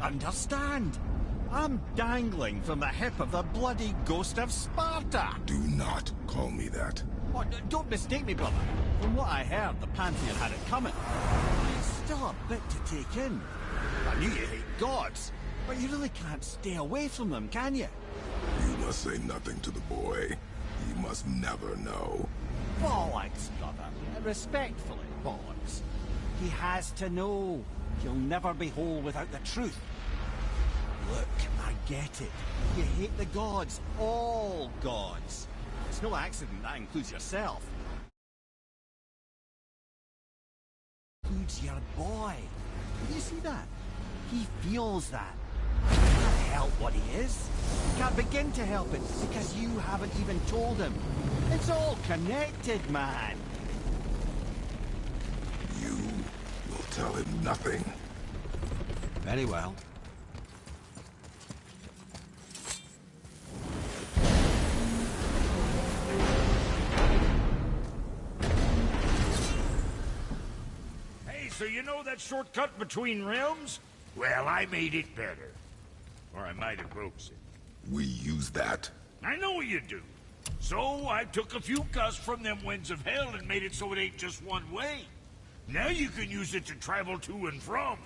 understand. I'm dangling from the hip of the bloody ghost of Sparta. Do not call me that. Oh, don't mistake me, brother. From what I heard, the Pantheon had it coming. It's still a bit to take in. I knew you hate gods, but you really can't stay away from them, can you? You must say nothing to the boy. He must never know. Bollocks, brother. Respectfully, bollocks. He has to know. He'll never be whole without the truth. Look, I get it. You hate the gods. All gods. It's no accident that includes yourself. Includes your boy. Do you see that? He feels that. He can't help what he is. He can't begin to help it because you haven't even told him. It's all connected, man. You will tell him nothing. Very well. So you know that shortcut between realms? Well, I made it better. Or I might have broke it. We use that. I know you do. So I took a few gusts from them winds of hell and made it so it ain't just one way. Now you can use it to travel to and from.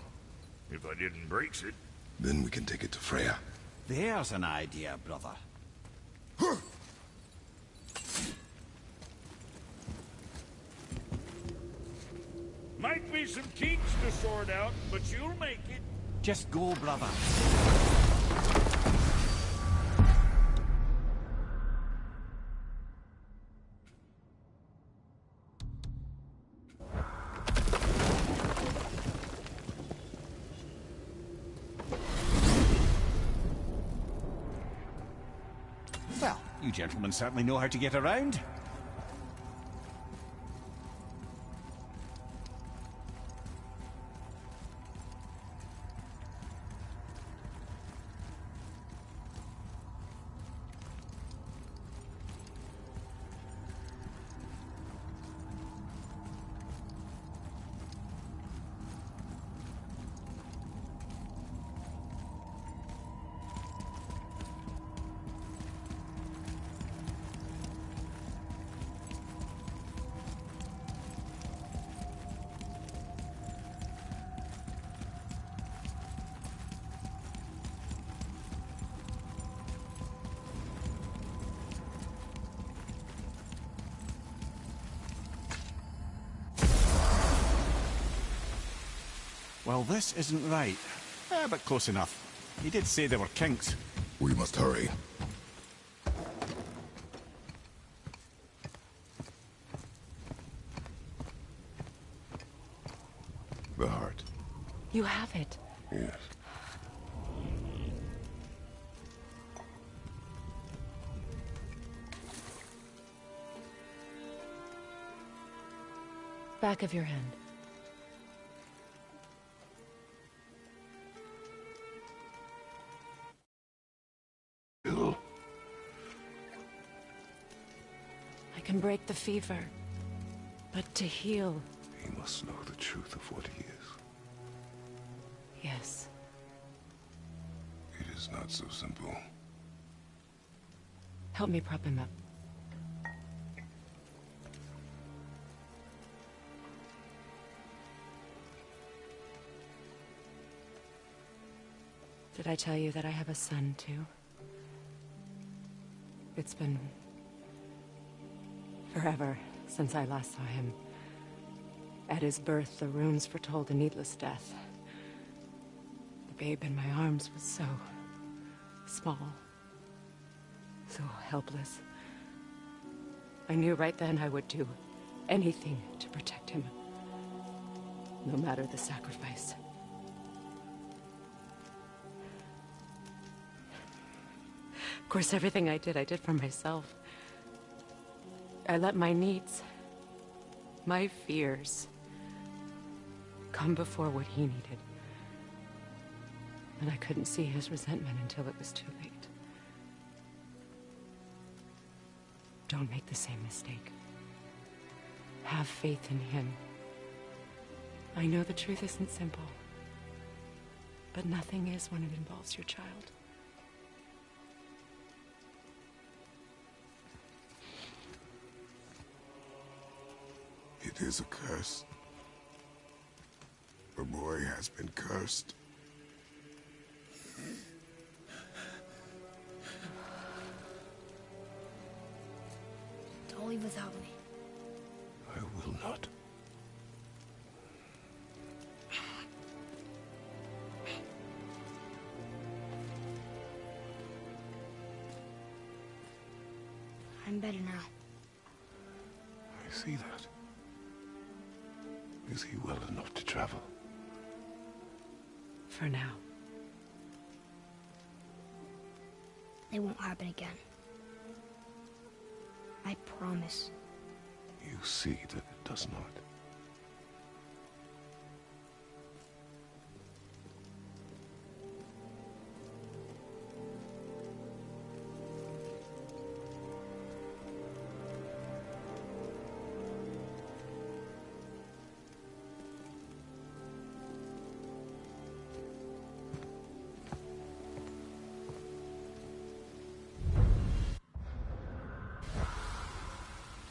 If I didn't break it. Then we can take it to Freya. There's an idea, brother. Might be some kinks to sort out, but you'll make it. Just go, brother. Well, you gentlemen certainly know how to get around. Well, this isn't right. But close enough. He did say there were kinks. We must hurry. The heart. You have it. Yes. Back of your hand. I can break the fever, but to heal... He must know the truth of what he is. Yes. It is not so simple. Help me prop him up. Did I tell you that I have a son, too? It's been... forever since I last saw him. At his birth, the runes foretold a needless death. The babe in my arms was so... small. So helpless. I knew right then I would do anything to protect him. No matter the sacrifice. Of course, everything I did for myself. I let my needs, my fears, come before what he needed. And I couldn't see his resentment until it was too late. Don't make the same mistake. Have faith in him. I know the truth isn't simple, but nothing is when it involves your child. It is a curse. The boy has been cursed. Don't leave without me. I will not. I'm better now. I see that. Is he well enough to travel? For now. It won't happen again. I promise. You see that it does not.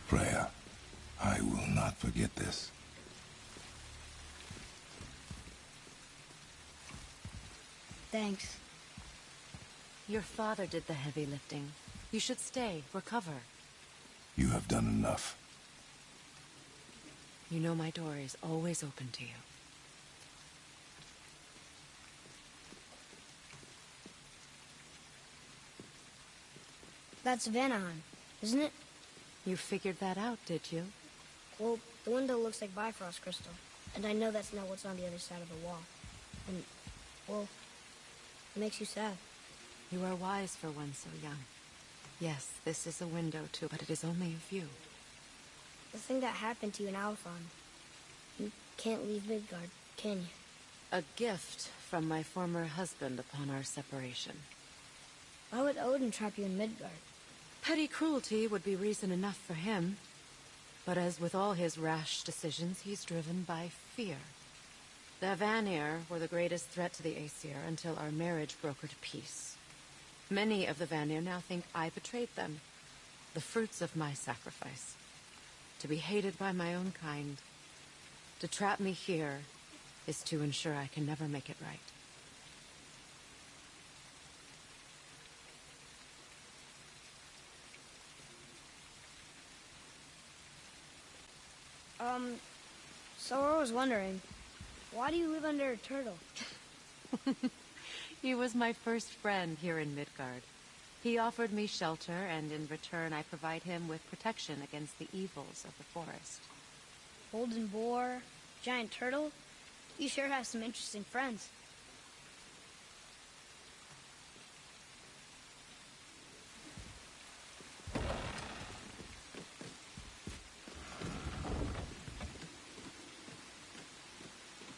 Freya, I will not forget this. Thanks. Your father did the heavy lifting. You should stay, recover. You have done enough. You know my door is always open to you. That's Vanaheim, isn't it? You figured that out, did you? Well, the window looks like Bifrost crystal. And I know that's not what's on the other side of the wall. And, well, it makes you sad. You are wise for one so young. Yes, this is a window too, but it is only a view. The thing that happened to you in Alfheim. You can't leave Midgard, can you? A gift from my former husband upon our separation. Why would Odin trap you in Midgard? Petty cruelty would be reason enough for him. But as with all his rash decisions, he's driven by fear. The Vanir were the greatest threat to the Aesir until our marriage brokered peace. Many of the Vanir now think I betrayed them. The fruits of my sacrifice. To be hated by my own kind. To trap me here is to ensure I can never make it right. So I was wondering, why do you live under a turtle? He was my first friend here in Midgard. He offered me shelter, and in return I provide him with protection against the evils of the forest. Golden boar, giant turtle? You sure have some interesting friends.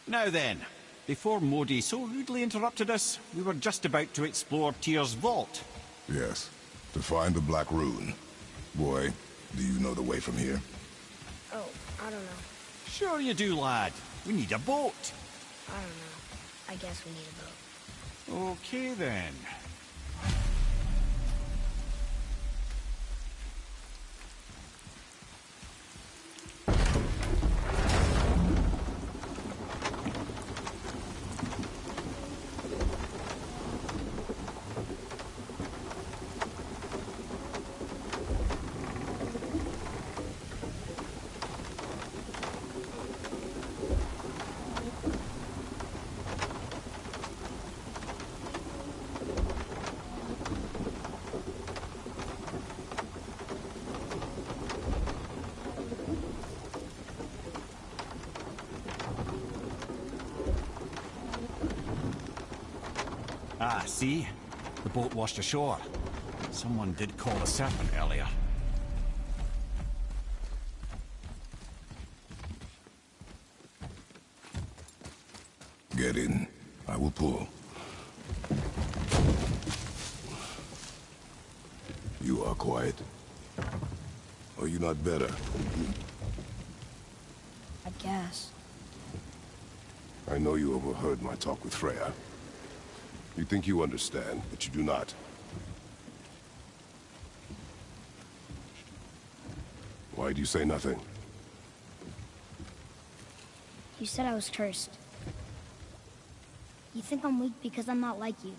Now then, before Modi so rudely interrupted us, we were just about to explore Tyr's vault. Yes, to find the Black Rune. Boy, do you know the way from here? Oh, I don't know. Sure you do, lad. We need a boat. I don't know. I guess we need a boat. Okay then. Ah, see? The boat washed ashore. Someone did call the serpent earlier. Get in. I will pull. You are quiet. Are you not better? I guess. I know you overheard my talk with Freya. You think you understand, but you do not. Why do you say nothing? You said I was cursed. You think I'm weak because I'm not like you.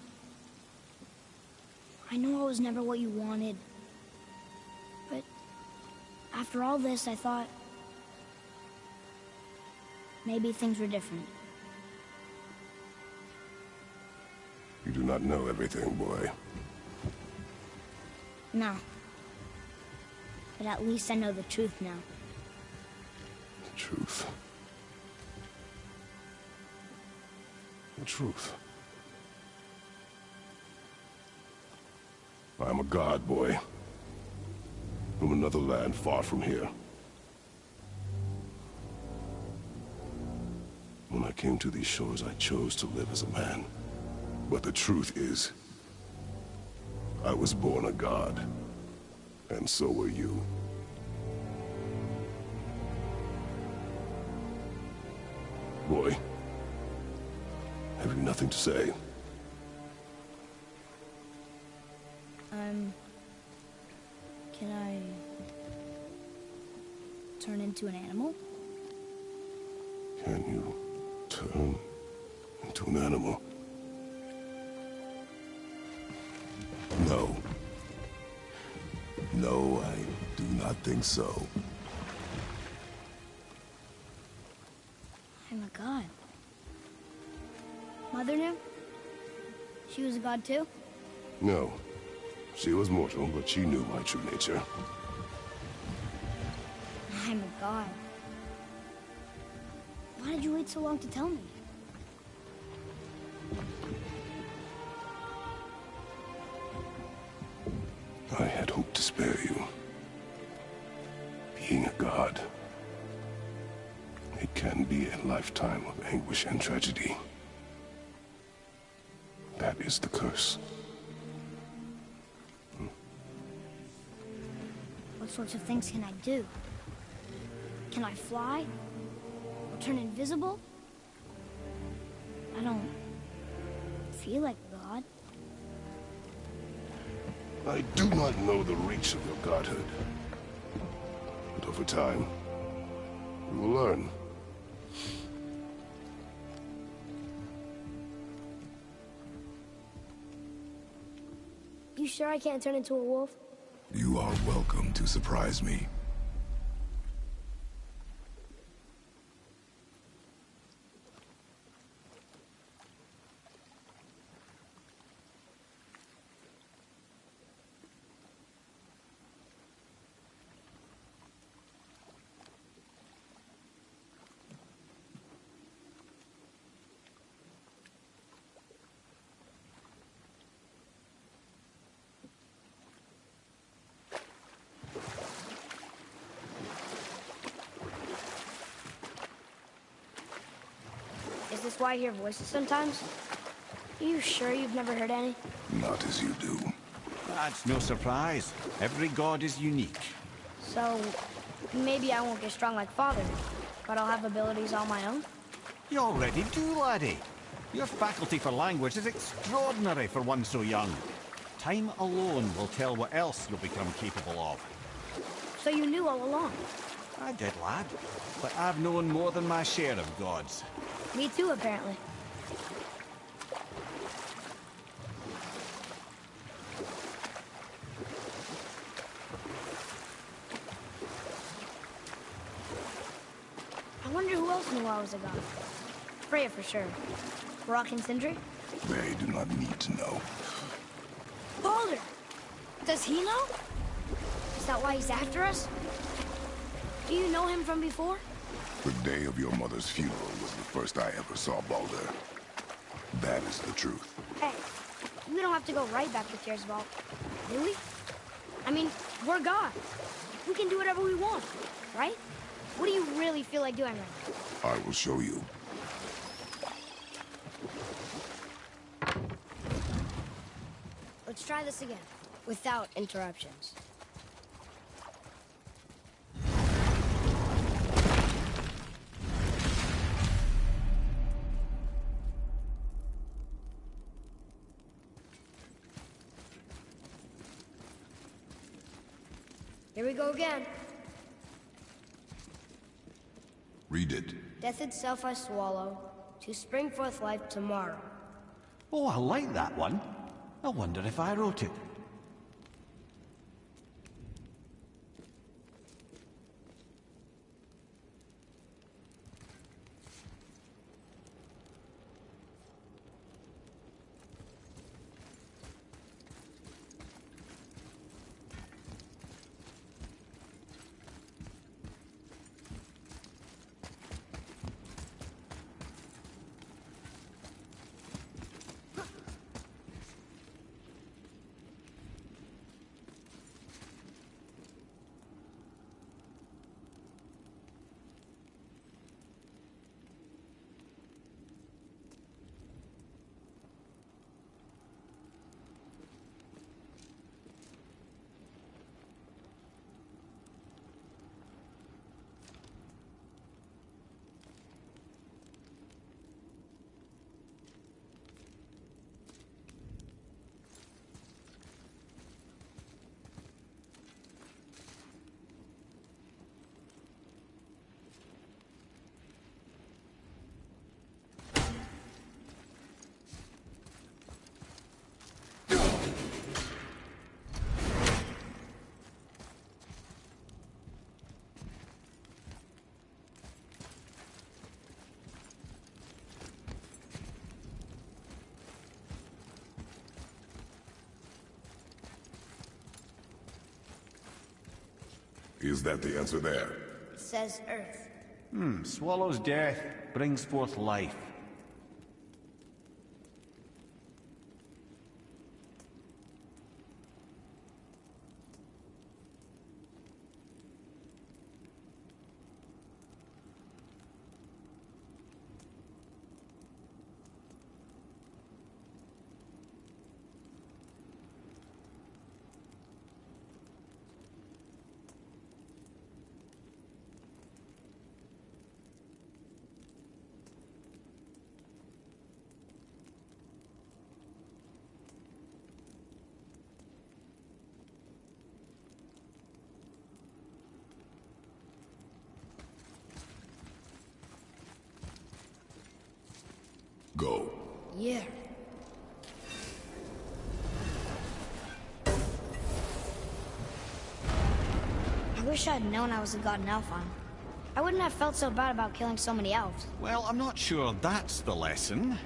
I know I was never what you wanted. But after all this, I thought maybe things were different. You do not know everything, boy. No. But at least I know the truth now. The truth. The truth. I am a god, boy. From another land far from here. When I came to these shores, I chose to live as a man. But the truth is, I was born a god. And so were you. Boy, have you nothing to say? Can I turn into an animal? Can you turn into an animal? No. No, I do not think so. I'm a god. Mother knew? She was a god too? No. She was mortal, but she knew my true nature. I'm a god. Why did you wait so long to tell me? I had hoped to spare you. Being a god, it can be a lifetime of anguish and tragedy. That is the curse. What sorts of things can I do? Can I fly? Or turn invisible? I don't feel like a god. I do not know the reach of your godhood. But over time, you will learn. You sure I can't turn into a wolf? You are welcome to surprise me. Is this why I hear voices sometimes? Are you sure you've never heard any? Not as you do. That's no surprise. Every god is unique. So, maybe I won't get strong like Father, but I'll have abilities all my own? You already do, laddie. Your faculty for language is extraordinary for one so young. Time alone will tell what else you'll become capable of. So you knew all along? I did, lad. But I've known more than my share of gods. Me too, apparently. I wonder who else knew I was a god. Freya for sure. Rock and Sindri? They do not need to know. Baldur! Does he know? Is that why he's after us? Do you know him from before? The day of your mother's funeral was the first I ever saw Baldur. That is the truth. Hey, we don't have to go right back to Tearsvault, do we? I mean, we're gods. We can do whatever we want, right? What do you really feel like doing right now? I will show you. Let's try this again, without interruptions. Here we go again. Read it. Death itself I swallow, to spring forth life tomorrow. Oh, I like that one. I wonder if I wrote it. Is that the answer there? It says Earth. Swallows death, brings forth life. Go. Yeah. I wish I'd known I was a god in Alfheim. I wouldn't have felt so bad about killing so many elves. Well, I'm not sure that's the lesson.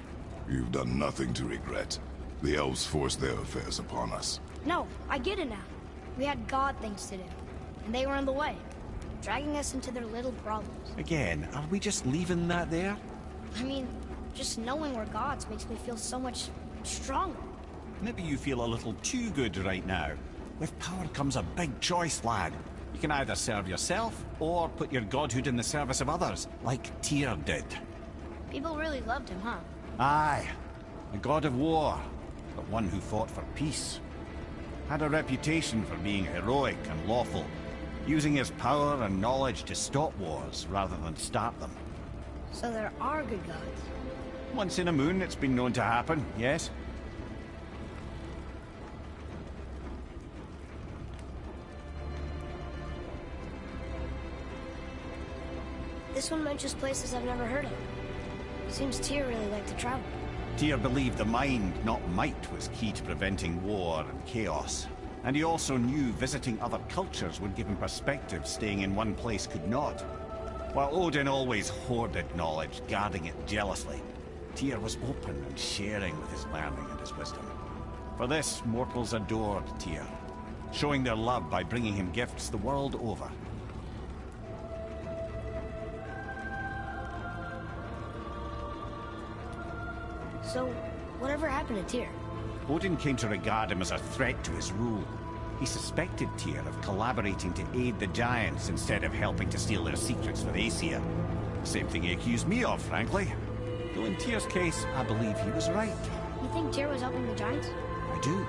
You've done nothing to regret. The elves forced their affairs upon us. No, I get it now. We had god things to do, and they were in the way, dragging us into their little problems. Again, are we just leaving that there? I mean, just knowing we're gods makes me feel so much stronger. Maybe you feel a little too good right now. With power comes a big choice, lad. You can either serve yourself, or put your godhood in the service of others, like Tyr did. People really loved him, huh? Aye. A god of war, but one who fought for peace. Had a reputation for being heroic and lawful, using his power and knowledge to stop wars rather than start them. So there are good gods. Once in a moon, it's been known to happen, yes? This one mentions places I've never heard of. Seems Tyr really liked to travel. Tyr believed the mind, not might, was key to preventing war and chaos. And he also knew visiting other cultures would give him perspective staying in one place could not. While Odin always hoarded knowledge, guarding it jealously, Tyr was open and sharing with his learning and his wisdom. For this, mortals adored Tyr, showing their love by bringing him gifts the world over. So, whatever happened to Tyr? Odin came to regard him as a threat to his rule. He suspected Tyr of collaborating to aid the Giants instead of helping to steal their secrets for Aesir. Same thing he accused me of, frankly. Though in Tyr's case, I believe he was right. You think Tyr was helping the Giants? I do.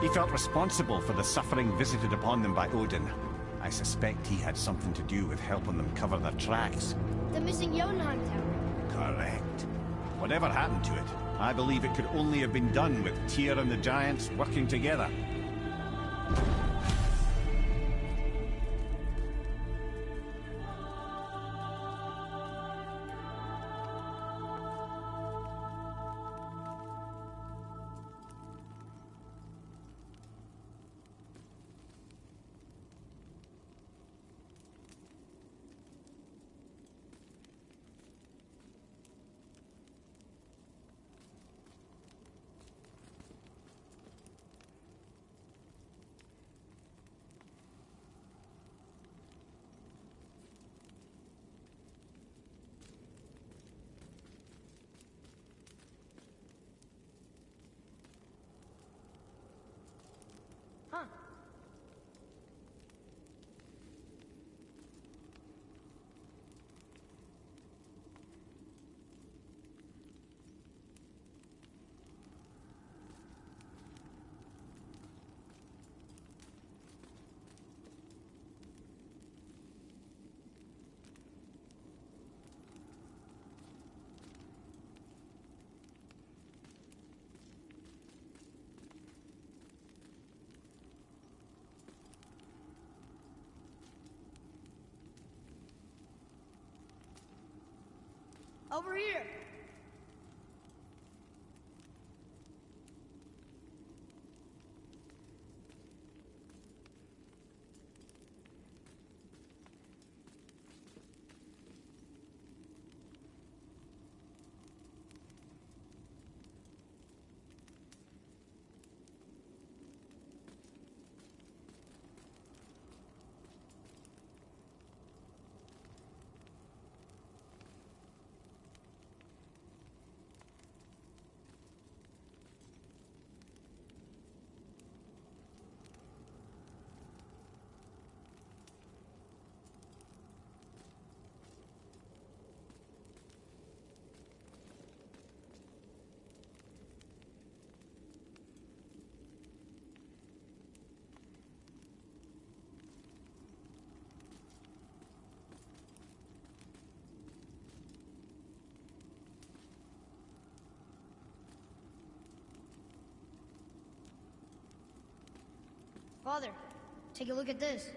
He felt responsible for the suffering visited upon them by Odin. I suspect he had something to do with helping them cover their tracks. The missing Jotunheim Tower. Correct. Whatever happened to it, I believe it could only have been done with Tyr and the Giants working together. Over here! Father, take a look at this.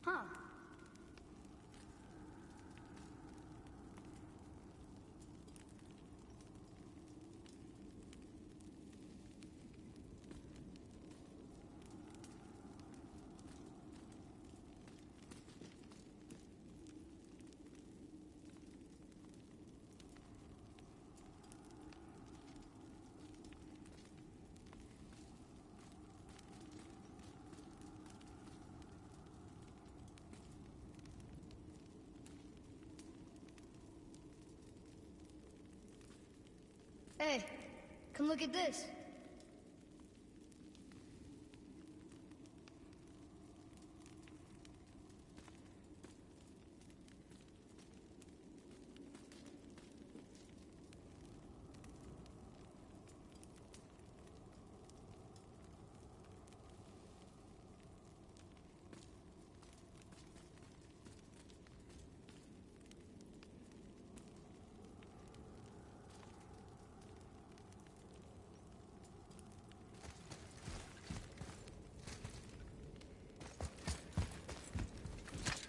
Huh. Hey, come look at this.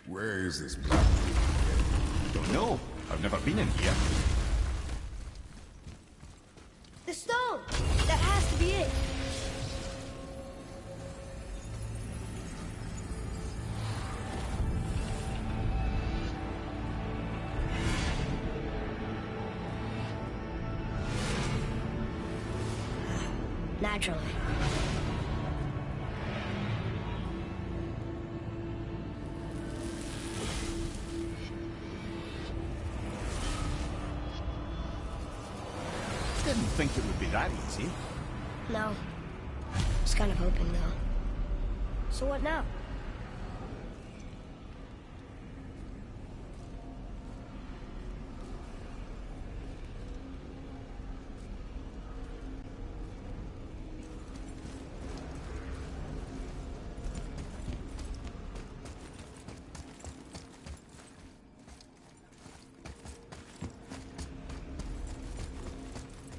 Where is this place? Don't know. I've never been in here. The stone! That has to be it. Naturally. Didn't think it would be that easy. No. Was kind of hoping, though. So what now?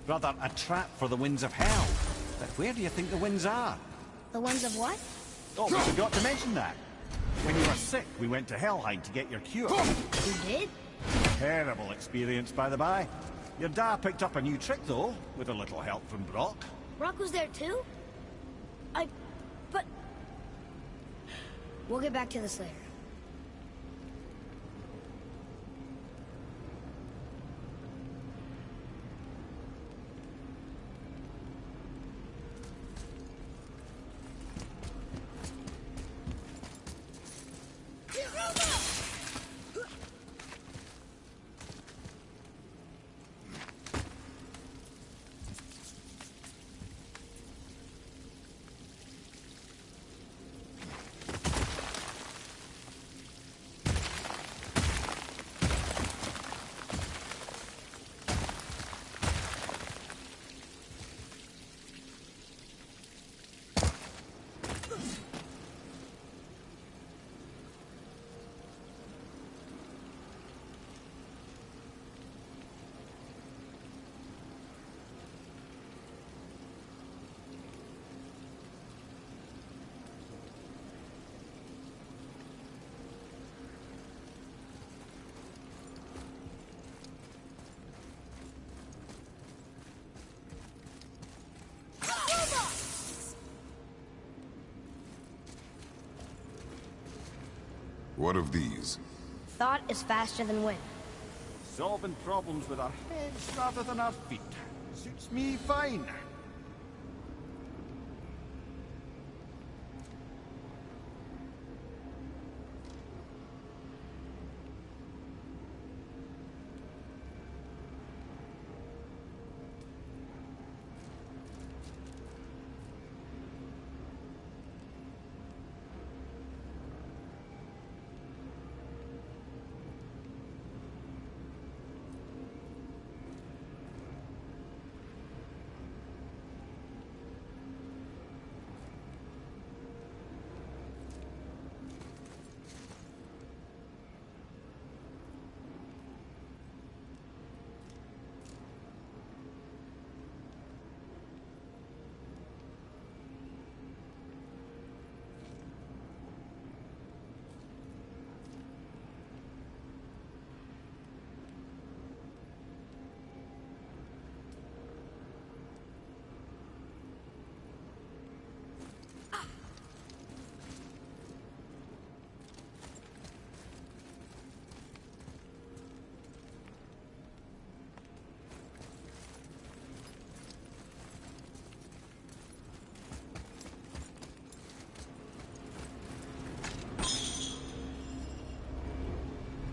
Rather, a trap for the winds of hell. But where do you think the winds are? The ones of what? Oh, we forgot to mention that. When you were sick, we went to Helheim to get your cure. You did? Terrible experience, by the by. Your dad picked up a new trick, though, with a little help from Brock. Brock was there too? But... We'll get back to this later. What of these? Thought is faster than wind. Solving problems with our heads rather than our feet. Suits me fine.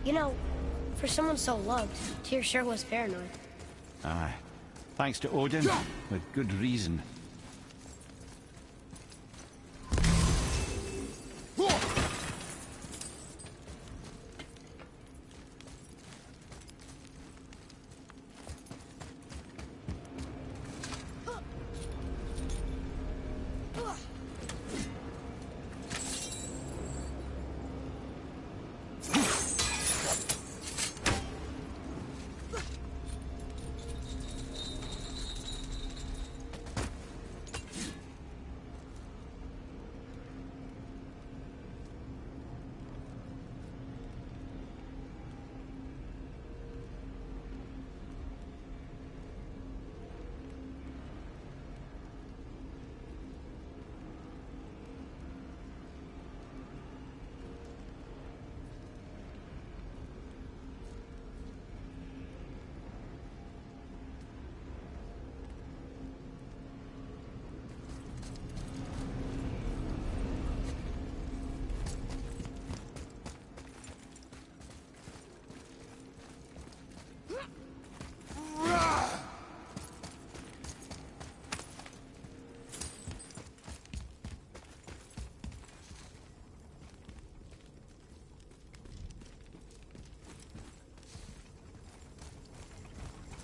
You know, for someone so loved, Tyr sure was paranoid. Aye. Thanks to Odin, with good reason.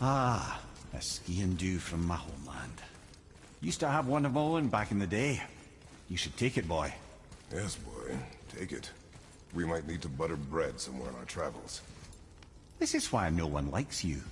Ah, a skiing do from my homeland. Used to have one of my own back in the day. You should take it, boy. Yes, boy. Take it. We might need to butter bread somewhere on our travels. This is why no one likes you.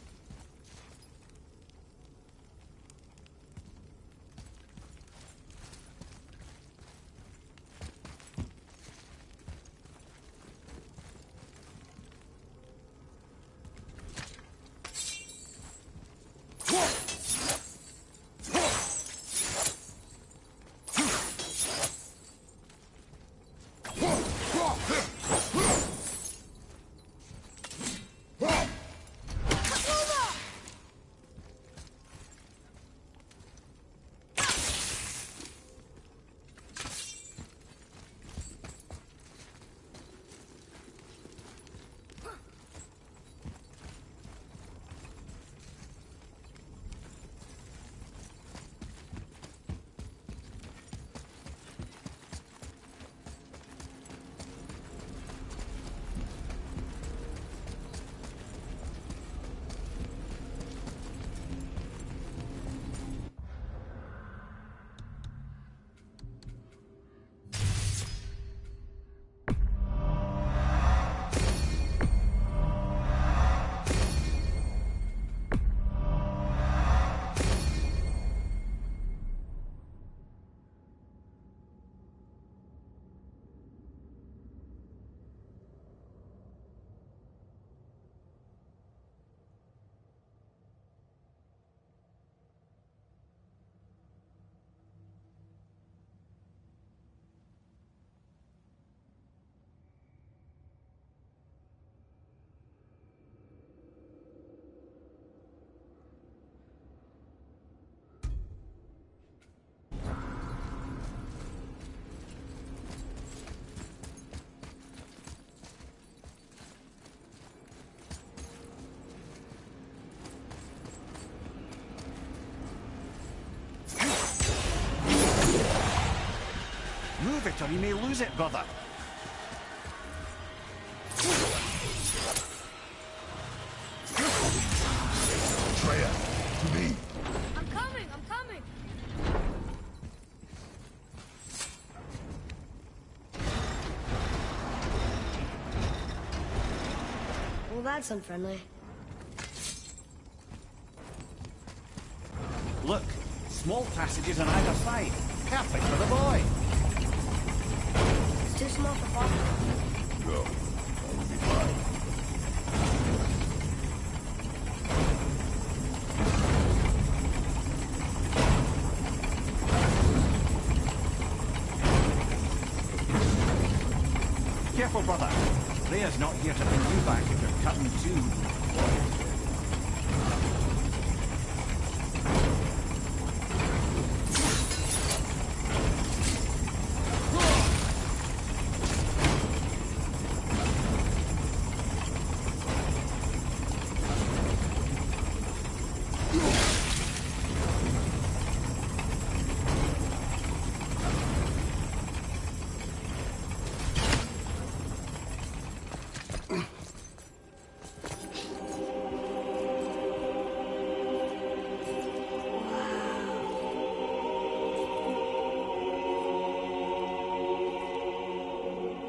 or he may lose it, brother. Freya, to me. I'm coming, I'm coming! Well, that's unfriendly. Look, small passages on either side. Perfect for the boy. It's too small for Papa. No, that would be fine. Careful, brother. Rhea's not here to bring you back if you're cutting too.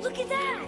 Look at that!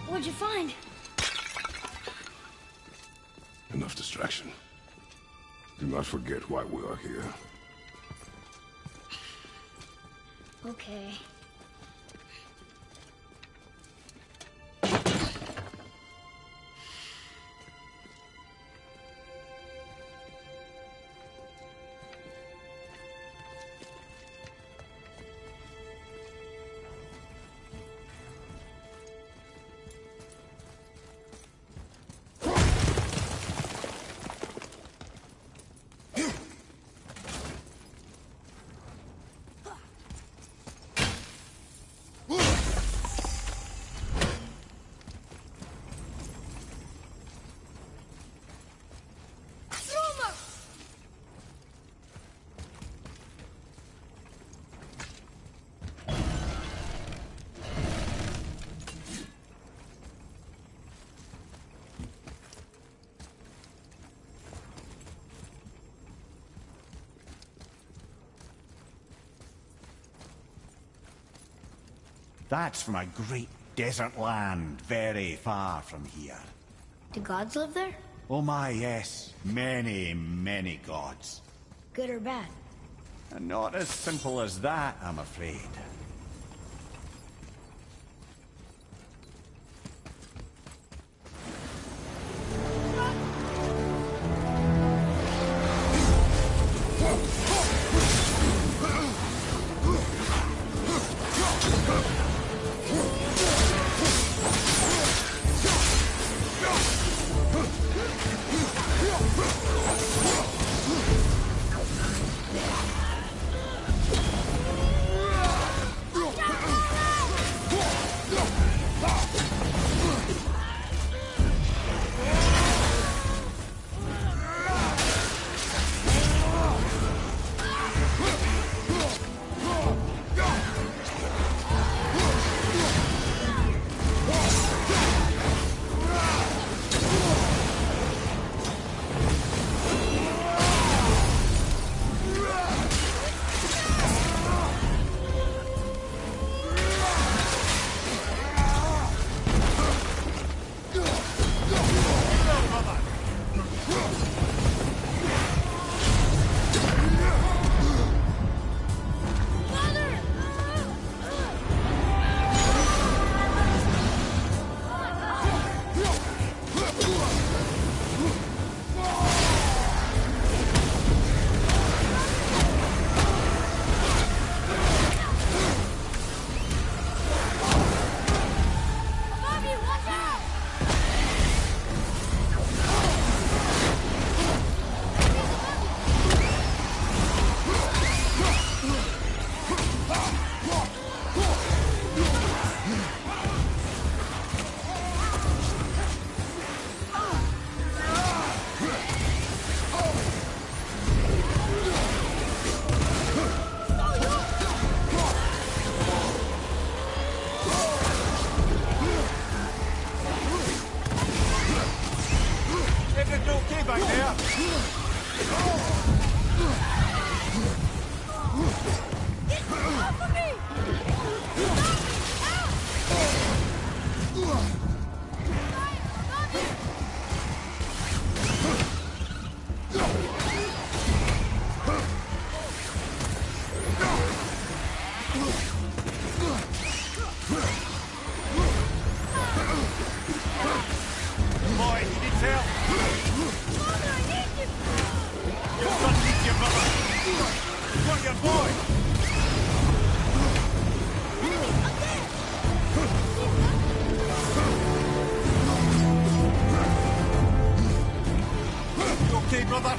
What'd you find? Enough distraction. Do not forget why we are here. Okay. That's from a great desert land, very far from here. Do gods live there? Oh my, yes. Many, many gods. Good or bad? And not as simple as that, I'm afraid. brother!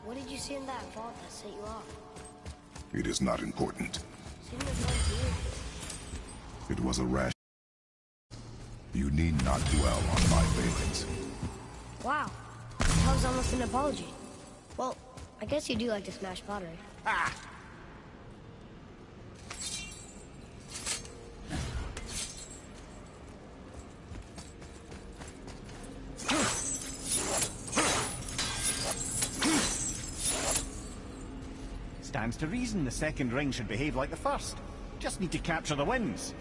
What did you see in that vault that set you off? It is not important. Seemed as though It was a rash. You need not dwell on my failings. Wow. That was almost an apology. Well, I guess you do like to smash pottery. Ah! Stands to reason the second ring should behave like the first. Just need to capture the winds.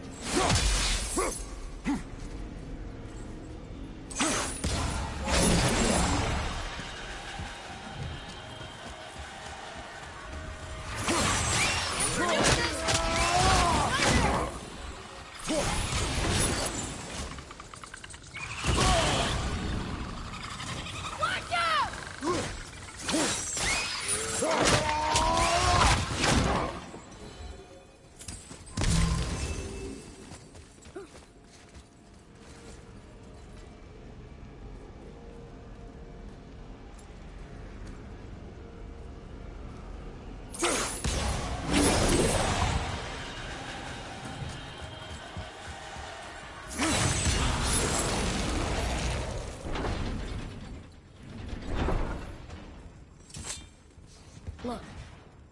Look,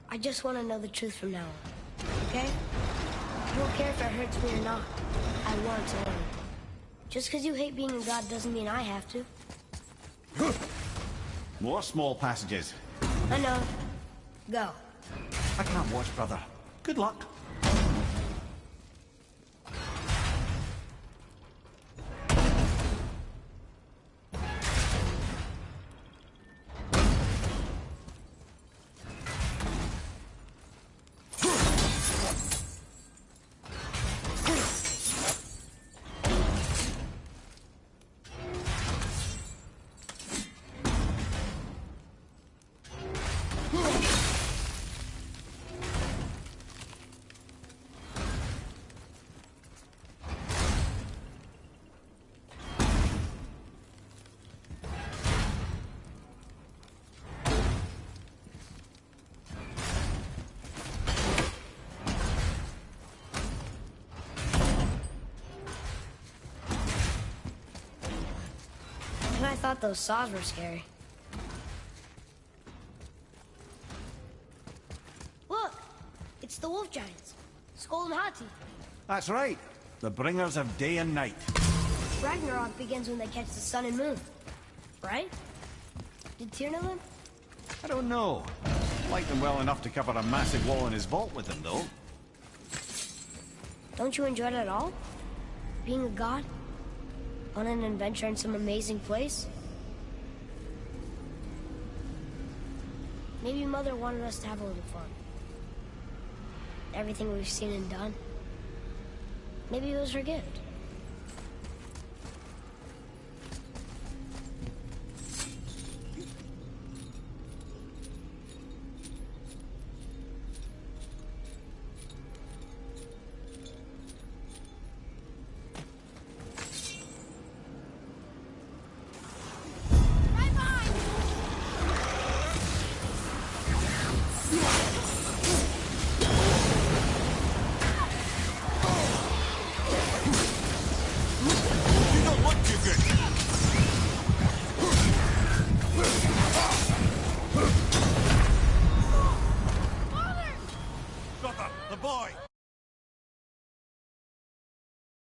I just want to know the truth from now on, okay? I don't care if it hurts me or not. I want to learn. Just because you hate being a god doesn't mean I have to. More small passages. I know. Go. I can't watch, brother. Good luck. I thought those saws were scary. Look! It's the wolf giants. Skull and Hati. That's right. The bringers of day and night. Ragnarok begins when they catch the sun and moon. Right? Did Tyr know them? I don't know. Like them well enough to cover a massive wall in his vault with them, though. Don't you enjoy it at all? Being a god? On an adventure in some amazing place? Maybe Mother wanted us to have a little fun. Everything we've seen and done. Maybe it was her gift.